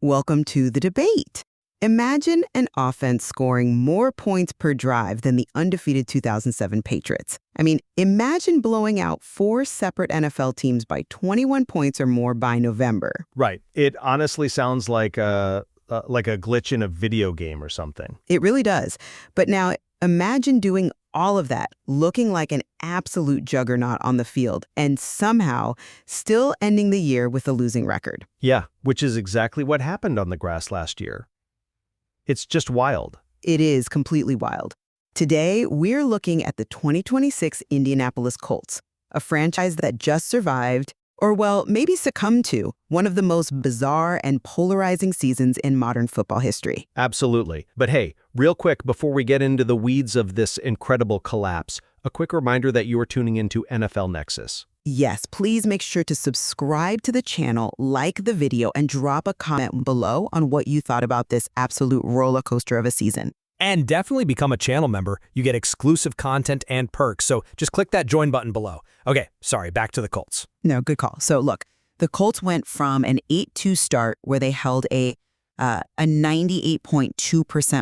Welcome to the debate. Imagine an offense scoring more points per drive than the undefeated 2007 Patriots. I mean, imagine blowing out 4 separate NFL teams by 21 points or more by November. Right. It honestly sounds like a glitch in a video game or something. It really does. But now imagine doing all of that, looking like an absolute juggernaut on the field, and somehow still ending the year with a losing record. Yeah, which is exactly what happened on the grass last year. It's just wild. It is completely wild. Today, we're looking at the 2026 Indianapolis Colts, a franchise that just survived, or well, maybe succumbed to, one of the most bizarre and polarizing seasons in modern football history. Absolutely. But hey, real quick, before we get into the weeds of this incredible collapse, a quick reminder that you are tuning into NFL Nexus. Yes, please make sure to subscribe to the channel, like the video, and drop a comment below on what you thought about this absolute roller coaster of a season. And definitely become a channel member. You get exclusive content and perks, so just click that join button below. Okay, sorry, back to the Colts. No, good call. So look, the Colts went from an 8-2 start where they held a 98.2%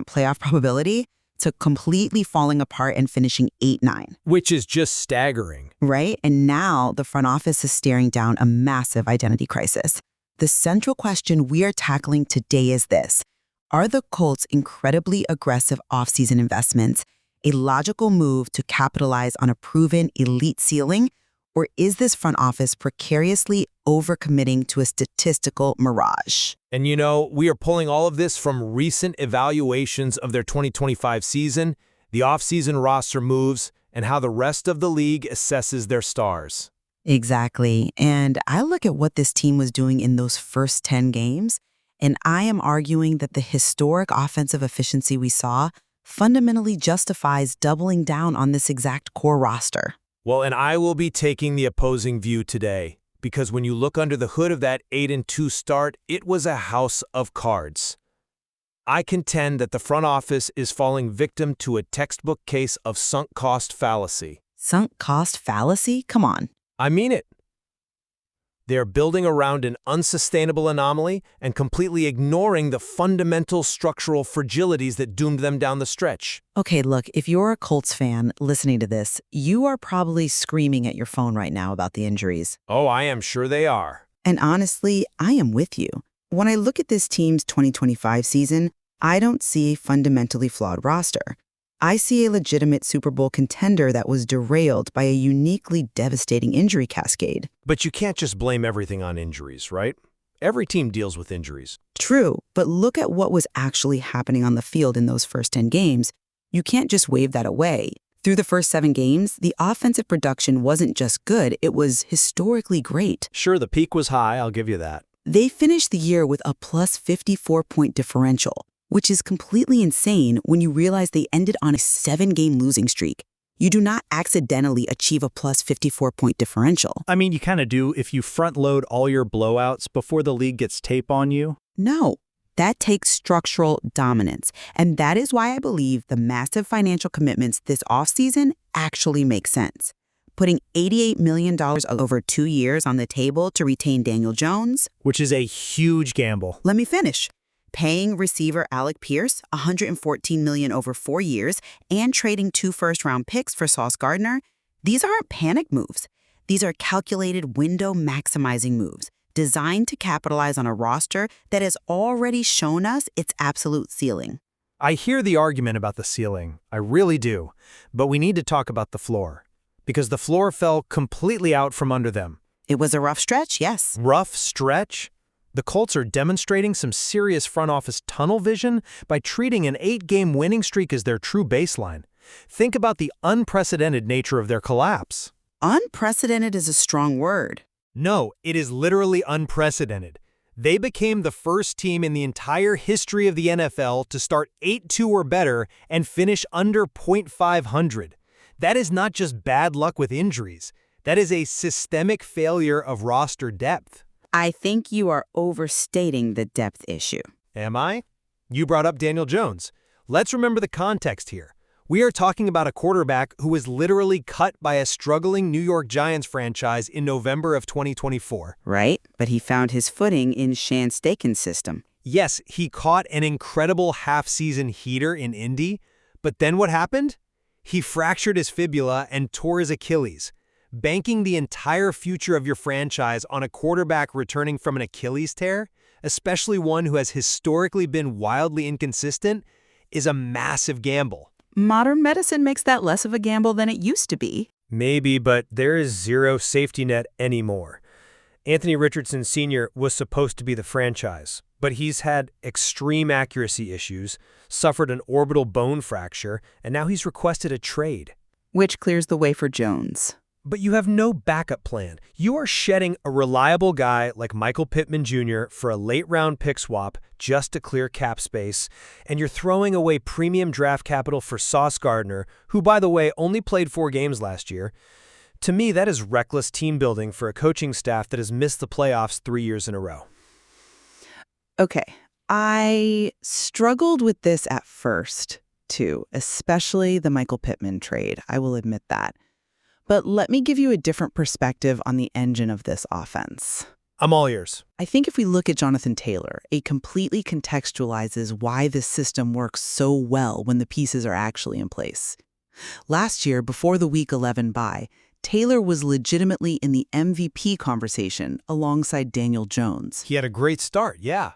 playoff probability to completely falling apart and finishing 8-9. Which is just staggering. Right? And now the front office is staring down a massive identity crisis. The central question we are tackling today is this. Are the Colts' incredibly aggressive offseason investments a logical move to capitalize on a proven elite ceiling, or is this front office precariously overcommitting to a statistical mirage? And you know, we are pulling all of this from recent evaluations of their 2025 season, the offseason roster moves, and how the rest of the league assesses their stars. Exactly. And I look at what this team was doing in those first 10 games, and I am arguing that the historic offensive efficiency we saw fundamentally justifies doubling down on this exact core roster. Well, and I will be taking the opposing view today, because when you look under the hood of that 8-2 start, it was a house of cards. I contend that the front office is falling victim to a textbook case of sunk cost fallacy. Sunk cost fallacy? Come on. I mean it. They are building around an unsustainable anomaly and completely ignoring the fundamental structural fragilities that doomed them down the stretch. Okay, look, if you're a Colts fan listening to this, you are probably screaming at your phone right now about the injuries. Oh, I am sure they are. And honestly, I am with you. When I look at this team's 2025 season, I don't see a fundamentally flawed roster. I see a legitimate Super Bowl contender that was derailed by a uniquely devastating injury cascade. But you can't just blame everything on injuries, right? Every team deals with injuries. True, but look at what was actually happening on the field in those first 10 games. You can't just wave that away. Through the first 7 games, the offensive production wasn't just good, it was historically great. Sure, the peak was high, I'll give you that. They finished the year with a plus 54-point differential, which is completely insane when you realize they ended on a 7-game losing streak. You do not accidentally achieve a plus 54-point differential. I mean, you kind of do if you front-load all your blowouts before the league gets tape on you. No, that takes structural dominance. And that is why I believe the massive financial commitments this offseason actually make sense. Putting $88 million over 2 years on the table to retain Daniel Jones. Which is a huge gamble. Let me finish. Paying receiver Alec Pierce $114 million over 4 years and trading 2 first-round picks for Sauce Gardner, these aren't panic moves. These are calculated window-maximizing moves designed to capitalize on a roster that has already shown us its absolute ceiling. I hear the argument about the ceiling. I really do. But we need to talk about the floor. Because the floor fell completely out from under them. It was a rough stretch, yes. Rough stretch? The Colts are demonstrating some serious front office tunnel vision by treating an 8-game winning streak as their true baseline. Think about the unprecedented nature of their collapse. Unprecedented is a strong word. No, it is literally unprecedented. They became the first team in the entire history of the NFL to start 8-2 or better and finish under .500. That is not just bad luck with injuries. That is a systemic failure of roster depth. I think you are overstating the depth issue. Am I? You brought up Daniel Jones. Let's remember the context here. We are talking about a quarterback who was literally cut by a struggling New York Giants franchise in November of 2024. Right, but he found his footing in Sean Steichen's system. Yes, he caught an incredible half-season heater in Indy, but then what happened? He fractured his fibula and tore his Achilles. Banking the entire future of your franchise on a quarterback returning from an Achilles tear, especially one who has historically been wildly inconsistent, is a massive gamble. Modern medicine makes that less of a gamble than it used to be. Maybe, but there is zero safety net anymore. Anthony Richardson Sr. was supposed to be the franchise, but he's had extreme accuracy issues, suffered an orbital bone fracture, and now he's requested a trade. Which clears the way for Jones. But you have no backup plan. You are shedding a reliable guy like Michael Pittman Jr. for a late-round pick swap just to clear cap space, and you're throwing away premium draft capital for Sauce Gardner, who, by the way, only played 4 games last year. To me, that is reckless team building for a coaching staff that has missed the playoffs 3 years in a row. Okay, I struggled with this at first, too, especially the Michael Pittman trade. I will admit that. But let me give you a different perspective on the engine of this offense. I'm all ears. I think if we look at Jonathan Taylor, it completely contextualizes why this system works so well when the pieces are actually in place. Last year, before the Week 11 bye, Taylor was legitimately in the MVP conversation alongside Daniel Jones. He had a great start, yeah.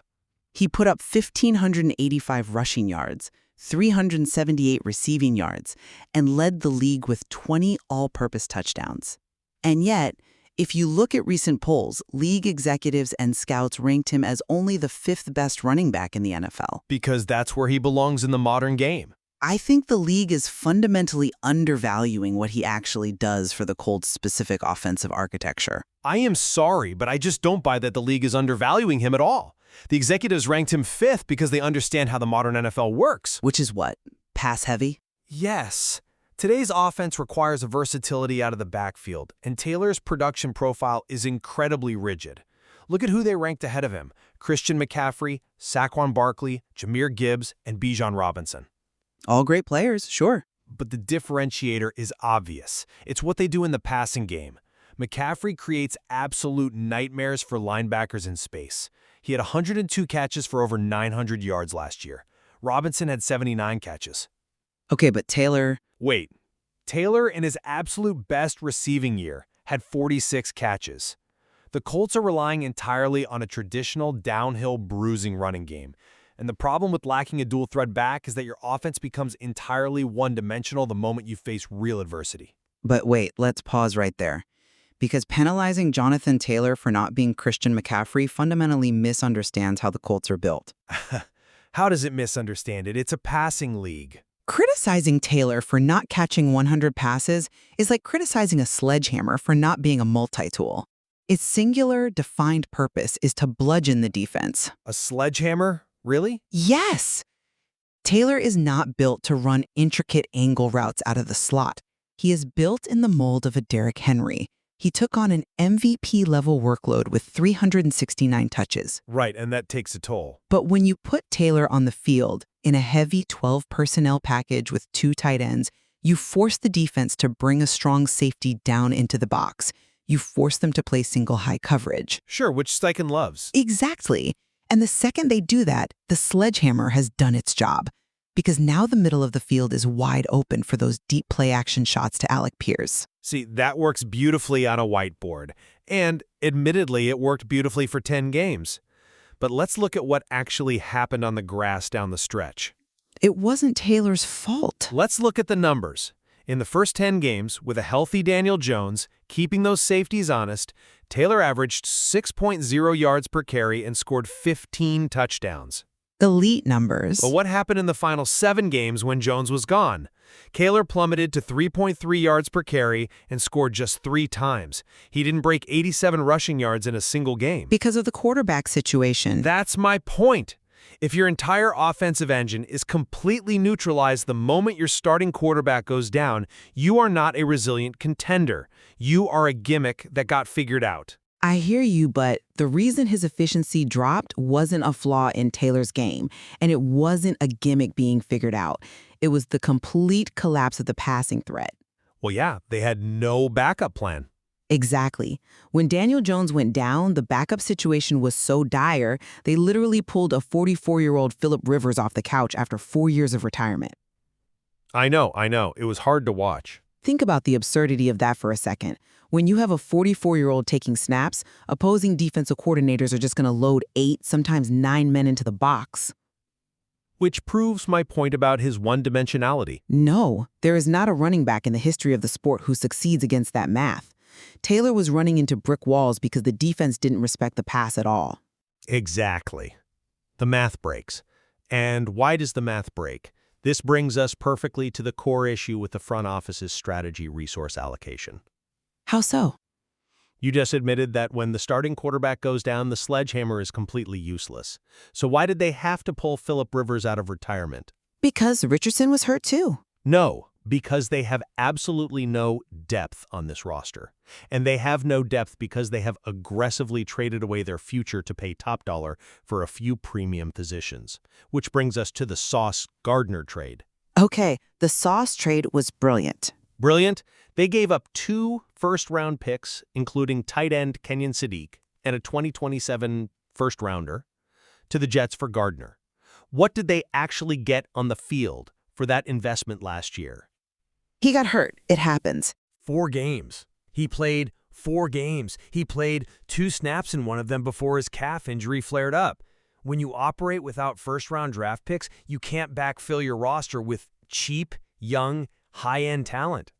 He put up 1,585 rushing yards, 378 receiving yards, and led the league with 20 all-purpose touchdowns. And yet, if you look at recent polls, league executives and scouts ranked him as only the 5th best running back in the NFL. Because that's where he belongs in the modern game. I think the league is fundamentally undervaluing what he actually does for the Colts' specific offensive architecture. I am sorry, but I just don't buy that the league is undervaluing him at all. The executives ranked him 5th because they understand how the modern NFL works. Which is what? Pass heavy? Yes. Today's offense requires versatility out of the backfield, and Taylor's production profile is incredibly rigid. Look at who they ranked ahead of him: Christian McCaffrey, Saquon Barkley, Jahmyr Gibbs, and Bijan Robinson. All great players, sure. But the differentiator is obvious. It's what they do in the passing game. McCaffrey creates absolute nightmares for linebackers in space. He had 102 catches for over 900 yards last year. Robinson had 79 catches. Okay, but Taylor... Wait. Taylor, in his absolute best receiving year, had 46 catches. The Colts are relying entirely on a traditional downhill bruising running game. And the problem with lacking a dual-threat back is that your offense becomes entirely one-dimensional the moment you face real adversity. But wait, let's pause right there. Because penalizing Jonathan Taylor for not being Christian McCaffrey fundamentally misunderstands how the Colts are built. How does it misunderstand it? It's a passing league. Criticizing Taylor for not catching 100 passes is like criticizing a sledgehammer for not being a multi-tool. Its singular, defined purpose is to bludgeon the defense. A sledgehammer? Really? Yes! Taylor is not built to run intricate angle routes out of the slot. He is built in the mold of a Derrick Henry. He took on an MVP-level workload with 369 touches. Right, and that takes a toll. But when you put Taylor on the field in a heavy 12-personnel package with 2 tight ends, you force the defense to bring a strong safety down into the box. You force them to play single high coverage. Sure, which Steichen loves. Exactly. And the second they do that, the sledgehammer has done its job. Because now the middle of the field is wide open for those deep play-action shots to Alec Pierce. See, that works beautifully on a whiteboard. And, admittedly, it worked beautifully for 10 games. But let's look at what actually happened on the grass down the stretch. It wasn't Taylor's fault. Let's look at the numbers. In the first 10 games, with a healthy Daniel Jones, keeping those safeties honest, Taylor averaged 6.0 yards per carry and scored 15 touchdowns. Elite numbers. But what happened in the final 7 games when Jones was gone? Taylor plummeted to 3.3 yards per carry and scored just 3 times. He didn't break 87 rushing yards in a single game. Because of the quarterback situation. That's my point. If your entire offensive engine is completely neutralized the moment your starting quarterback goes down, you are not a resilient contender. You are a gimmick that got figured out. I hear you, but the reason his efficiency dropped wasn't a flaw in Taylor's game, and it wasn't a gimmick being figured out. It was the complete collapse of the passing threat. Well, yeah, they had no backup plan. Exactly. When Daniel Jones went down, the backup situation was so dire, they literally pulled a 44-year-old Phillip Rivers off the couch after 4 years of retirement. I know. It was hard to watch. Think about the absurdity of that for a second. When you have a 44-year-old taking snaps, opposing defensive coordinators are just going to load 8, sometimes 9 men into the box. Which proves my point about his one-dimensionality. No, there is not a running back in the history of the sport who succeeds against that math. Taylor was running into brick walls because the defense didn't respect the pass at all. Exactly. The math breaks. And why does the math break? This brings us perfectly to the core issue with the front office's strategy resource allocation. How so? You just admitted that when the starting quarterback goes down, the sledgehammer is completely useless. So why did they have to pull Phillip Rivers out of retirement? Because Richardson was hurt too. No, because they have absolutely no depth on this roster. And they have no depth because they have aggressively traded away their future to pay top dollar for a few premium positions. Which brings us to the Sauce Gardner trade. Okay, the Sauce trade was brilliant. Brilliant. They gave up 2 first-round picks, including tight end Kenyon Sadiq and a 2027 first-rounder, to the Jets for Gardner. What did they actually get on the field for that investment last year? He got hurt. It happens. 4 games. He played 4 games. He played 2 snaps in one of them before his calf injury flared up. When you operate without first-round draft picks, you can't backfill your roster with cheap, young, high-end talent.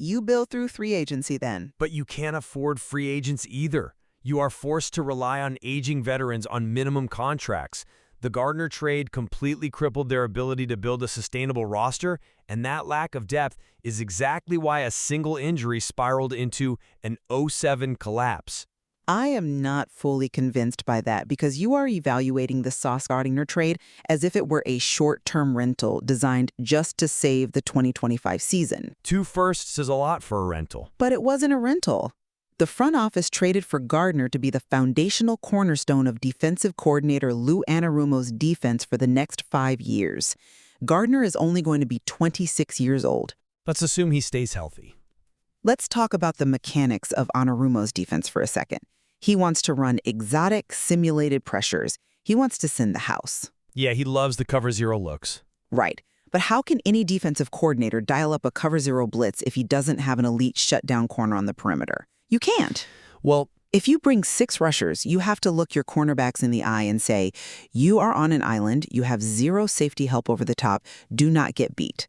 You build through free agency then. But you can't afford free agents either. You are forced to rely on aging veterans on minimum contracts. The Gardner trade completely crippled their ability to build a sustainable roster, and that lack of depth is exactly why a single injury spiraled into an 0-7 collapse. I am not fully convinced by that because you are evaluating the Sauce Gardner trade as if it were a short-term rental designed just to save the 2025 season. 2 firsts is a lot for a rental. But it wasn't a rental. The front office traded for Gardner to be the foundational cornerstone of defensive coordinator Lou Anarumo's defense for the next 5 years. Gardner is only going to be 26 years old. Let's assume he stays healthy. Let's talk about the mechanics of Anarumo's defense for a second. He wants to run exotic, simulated pressures. He wants to send the house. Yeah, he loves the cover zero looks. Right. But how can any defensive coordinator dial up a cover zero blitz if he doesn't have an elite shutdown corner on the perimeter? You can't. Well, if you bring 6 rushers, you have to look your cornerbacks in the eye and say, you are on an island, you have 0 safety help over the top, do not get beat.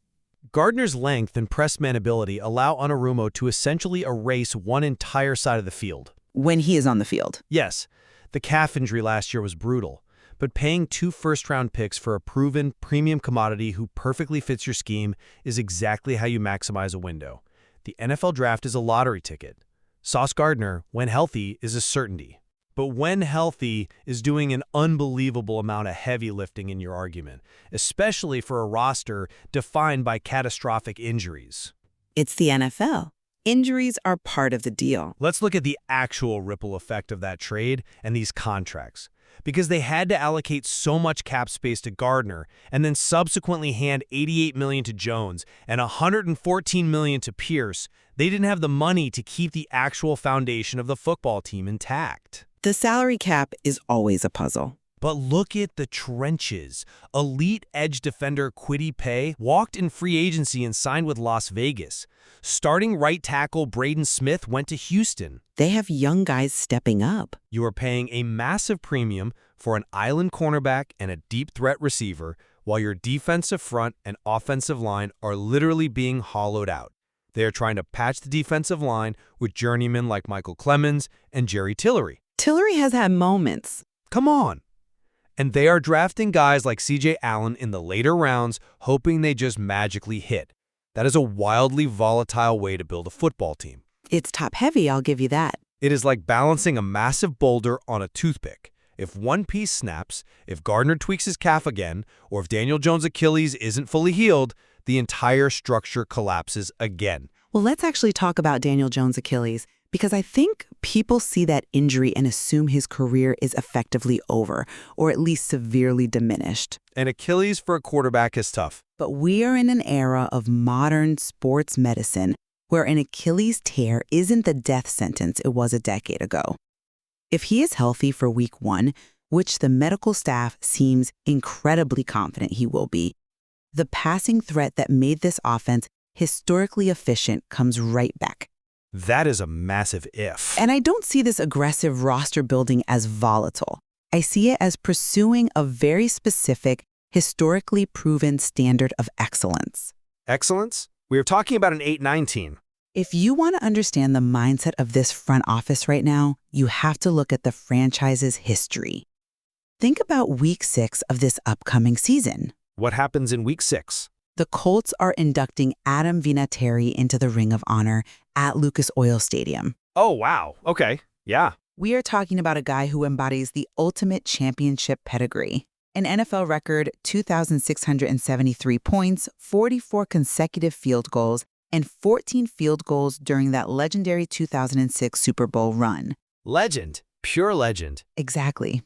Gardner's length and press man ability allow Anarumo to essentially erase one entire side of the field. When he is on the field. Yes, the calf injury last year was brutal, but paying 2 first-round picks for a proven premium commodity who perfectly fits your scheme is exactly how you maximize a window. The NFL draft is a lottery ticket. Sauce Gardner, when healthy, is a certainty. But when healthy is doing an unbelievable amount of heavy lifting in your argument, especially for a roster defined by catastrophic injuries. It's the NFL. Injuries are part of the deal. Let's look at the actual ripple effect of that trade and these contracts. Because they had to allocate so much cap space to Gardner and then subsequently hand $88 million to Jones and $114 million to Pierce, they didn't have the money to keep the actual foundation of the football team intact. The salary cap is always a puzzle. But look at the trenches. Elite edge defender Kwity Paye walked in free agency and signed with Las Vegas. Starting right tackle Braden Smith went to Houston. They have young guys stepping up. You are paying a massive premium for an island cornerback and a deep threat receiver, while your defensive front and offensive line are literally being hollowed out. They are trying to patch the defensive line with journeymen like Michael Clemens and Jerry Tillery. Tillery has had moments. Come on. And they are drafting guys like C.J. Allen in the later rounds, hoping they just magically hit. That is a wildly volatile way to build a football team. It's top-heavy, I'll give you that. It is like balancing a massive boulder on a toothpick. If one piece snaps, if Gardner tweaks his calf again, or if Daniel Jones' Achilles isn't fully healed, the entire structure collapses again. Well, let's actually talk about Daniel Jones' Achilles, because I think people see that injury and assume his career is effectively over, or at least severely diminished. And Achilles for a quarterback is tough. But we are in an era of modern sports medicine where an Achilles tear isn't the death sentence it was a decade ago. If he is healthy for week 1, which the medical staff seems incredibly confident he will be, the passing threat that made this offense historically efficient comes right back. That is a massive if. And I don't see this aggressive roster building as volatile. I see it as pursuing a very specific, historically proven standard of excellence. Excellence? We are talking about an 8-9 team. If you want to understand the mindset of this front office right now, you have to look at the franchise's history. Think about week 6 of this upcoming season. What happens in week 6? The Colts are inducting Adam Vinatieri into the Ring of Honor at Lucas Oil Stadium. Oh, wow. Okay. Yeah. We are talking about a guy who embodies the ultimate championship pedigree. An NFL record, 2,673 points, 44 consecutive field goals, and 14 field goals during that legendary 2006 Super Bowl run. Legend. Pure legend. Exactly.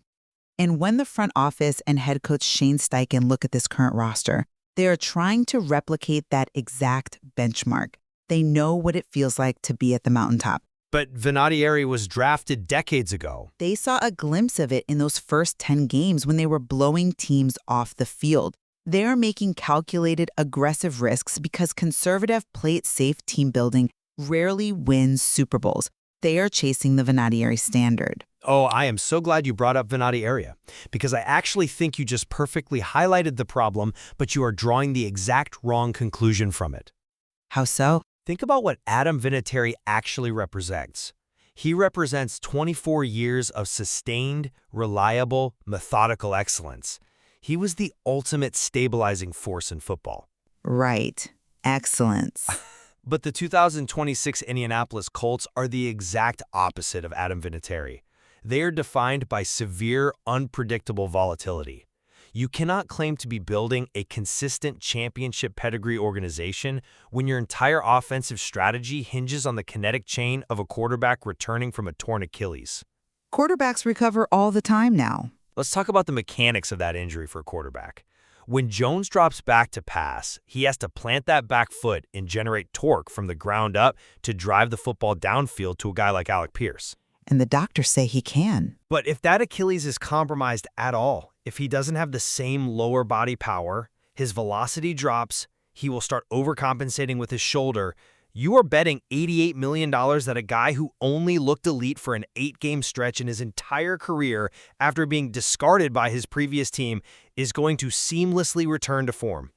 And when the front office and head coach Shane Steichen look at this current roster, they are trying to replicate that exact benchmark. They know what it feels like to be at the mountaintop. But Vinatieri was drafted decades ago. They saw a glimpse of it in those first 10 games when they were blowing teams off the field. They are making calculated, aggressive risks because conservative, play-it-safe team building rarely wins Super Bowls. They are chasing the Vinatieri standard. Oh, I am so glad you brought up Vinatieri, because I actually think you just perfectly highlighted the problem, but you are drawing the exact wrong conclusion from it. How so? Think about what Adam Vinatieri actually represents. He represents 24 years of sustained, reliable, methodical excellence. He was the ultimate stabilizing force in football. Right. Excellence. But the 2026 Indianapolis Colts are the exact opposite of Adam Vinatieri. They are defined by severe, unpredictable volatility. You cannot claim to be building a consistent championship pedigree organization when your entire offensive strategy hinges on the kinetic chain of a quarterback returning from a torn Achilles. Quarterbacks recover all the time now. Let's talk about the mechanics of that injury for a quarterback. When Jones drops back to pass, he has to plant that back foot and generate torque from the ground up to drive the football downfield to a guy like Alec Pierce. And the doctors say he can. But if that Achilles is compromised at all, if he doesn't have the same lower body power, his velocity drops, he will start overcompensating with his shoulder. You are betting $88 million that a guy who only looked elite for an 8-game stretch in his entire career after being discarded by his previous team is going to seamlessly return to form.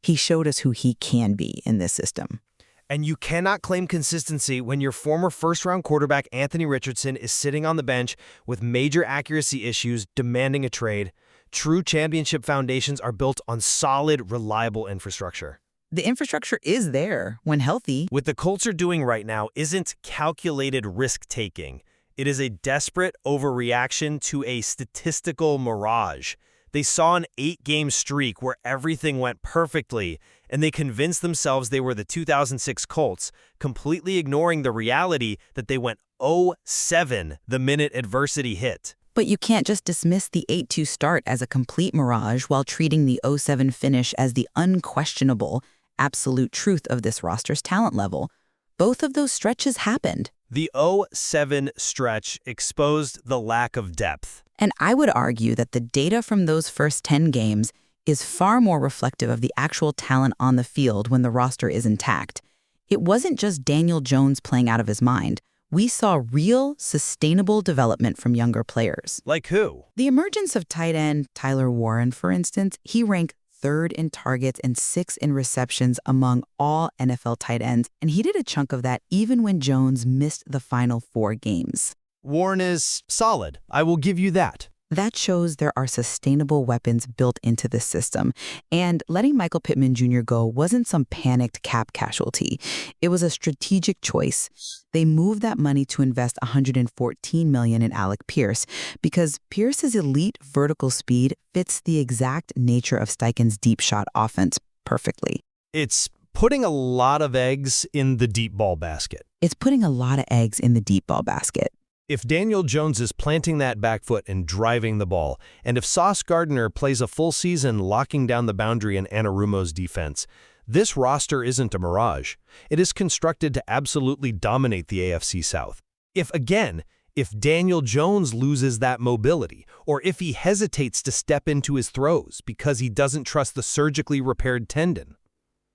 He showed us who he can be in this system. And you cannot claim consistency when your former first-round quarterback Anthony Richardson is sitting on the bench with major accuracy issues demanding a trade. True championship foundations are built on solid, reliable infrastructure. The infrastructure is there when healthy. What the Colts are doing right now isn't calculated risk-taking. It is a desperate overreaction to a statistical mirage. They saw an 8-game streak where everything went perfectly, and they convinced themselves they were the 2006 Colts, completely ignoring the reality that they went 0-7 the minute adversity hit. But you can't just dismiss the 8-2 start as a complete mirage while treating the 0-7 finish as the unquestionable, absolute truth of this roster's talent level. Both of those stretches happened. The 0-7 stretch exposed the lack of depth. And I would argue that the data from those first 10 games is far more reflective of the actual talent on the field when the roster is intact. It wasn't just Daniel Jones playing out of his mind. We saw real, sustainable development from younger players. Like who? The emergence of tight end Tyler Warren, for instance, he ranked 3rd in targets and 6th in receptions among all NFL tight ends, and he did a chunk of that even when Jones missed the final 4 games. Warren is solid. I will give you that. That shows there are sustainable weapons built into the system. And letting Michael Pittman Jr. go wasn't some panicked cap casualty. It was a strategic choice. They moved that money to invest $114 million in Alec Pierce because Pierce's elite vertical speed fits the exact nature of Steichen's deep shot offense perfectly. It's putting a lot of eggs in the deep ball basket. It's putting a lot of eggs in the deep ball basket. If Daniel Jones is planting that back foot and driving the ball, and if Sauce Gardner plays a full season locking down the boundary in Anarumo's defense, This roster isn't a mirage. It is constructed to absolutely dominate the AFC South. If Daniel Jones loses that mobility, or if he hesitates to step into his throws because he doesn't trust the surgically repaired tendon.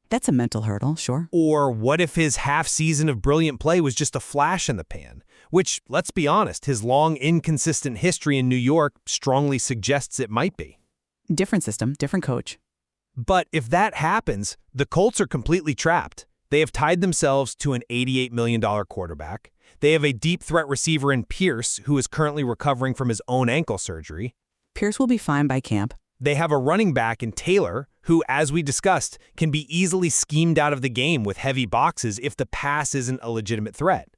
That's a mental hurdle, sure. Or what if his half-season of brilliant play was just a flash in the pan? Which, let's be honest, his long, inconsistent history in New York strongly suggests it might be. Different system, different coach. But if that happens, the Colts are completely trapped. They have tied themselves to an $88 million quarterback. They have a deep threat receiver in Pierce, who is currently recovering from his own ankle surgery. Pierce will be fine by camp. They have a running back in Taylor, who, as we discussed, can be easily schemed out of the game with heavy boxes if the pass isn't a legitimate threat.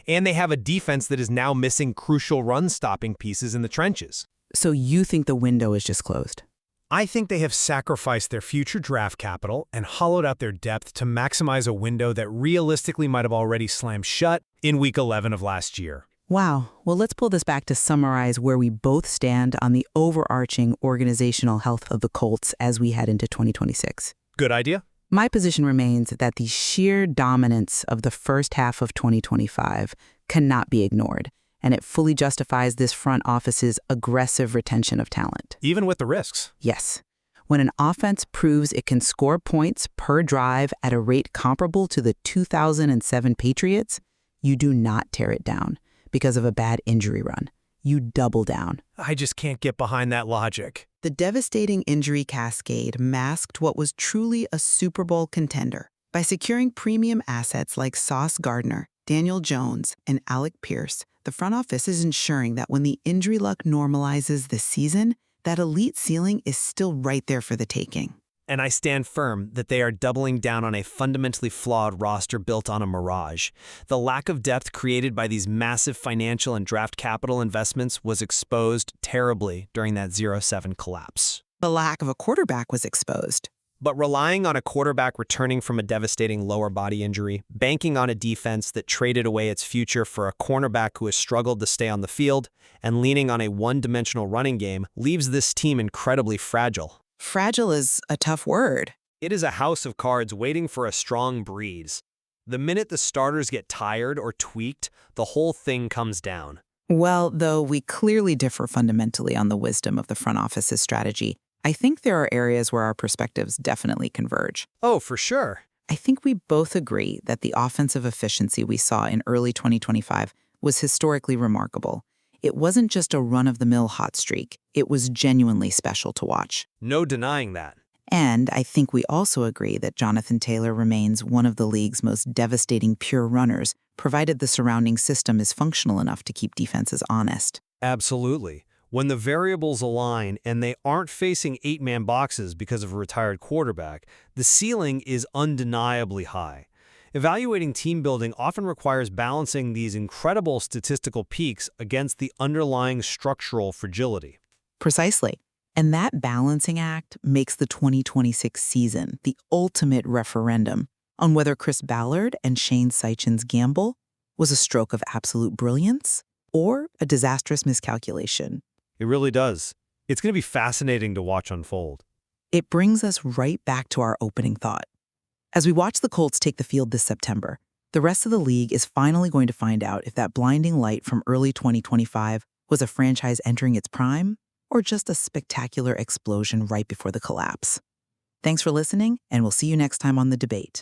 And they have a defense that is now missing crucial run-stopping pieces in the trenches. So you think the window is just closed? I think they have sacrificed their future draft capital and hollowed out their depth to maximize a window that realistically might have already slammed shut in Week 11 of last year. Wow. Well, let's pull this back to summarize where we both stand on the overarching organizational health of the Colts as we head into 2026. Good idea? My position remains that the sheer dominance of the first half of 2025 cannot be ignored, and it fully justifies this front office's aggressive retention of talent. Even with the risks? Yes. When an offense proves it can score points per drive at a rate comparable to the 2007 Patriots, you do not tear it down because of a bad injury run. You double down. I just can't get behind that logic. The devastating injury cascade masked what was truly a Super Bowl contender. By securing premium assets like Sauce Gardner, Daniel Jones, and Alec Pierce, the front office is ensuring that when the injury luck normalizes this season, that elite ceiling is still right there for the taking. And I stand firm that they are doubling down on a fundamentally flawed roster built on a mirage. The lack of depth created by these massive financial and draft capital investments was exposed terribly during that 0-7 collapse. The lack of a quarterback was exposed. But relying on a quarterback returning from a devastating lower body injury, banking on a defense that traded away its future for a cornerback who has struggled to stay on the field, and leaning on a one-dimensional running game leaves this team incredibly fragile. Fragile is a tough word. It is a house of cards waiting for a strong breeze. The minute the starters get tired or tweaked, the whole thing comes down. Well, though we clearly differ fundamentally on the wisdom of the front office's strategy, I think there are areas where our perspectives definitely converge. Oh, for sure. I think we both agree that the offensive efficiency we saw in early 2025 was historically remarkable. It wasn't just a run-of-the-mill hot streak. It was genuinely special to watch. No denying that. And I think we also agree that Jonathan Taylor remains one of the league's most devastating pure runners, provided the surrounding system is functional enough to keep defenses honest. Absolutely. When the variables align and they aren't facing 8-man boxes because of a retired quarterback, the ceiling is undeniably high. Evaluating team building often requires balancing these incredible statistical peaks against the underlying structural fragility. Precisely. And that balancing act makes the 2026 season the ultimate referendum on whether Chris Ballard and Shane Seichen's gamble was a stroke of absolute brilliance or a disastrous miscalculation. It really does. It's going to be fascinating to watch unfold. It brings us right back to our opening thought. As we watch the Colts take the field this September, the rest of the league is finally going to find out if that blinding light from early 2025 was a franchise entering its prime or just a spectacular explosion right before the collapse. Thanks for listening, and we'll see you next time on The Debate.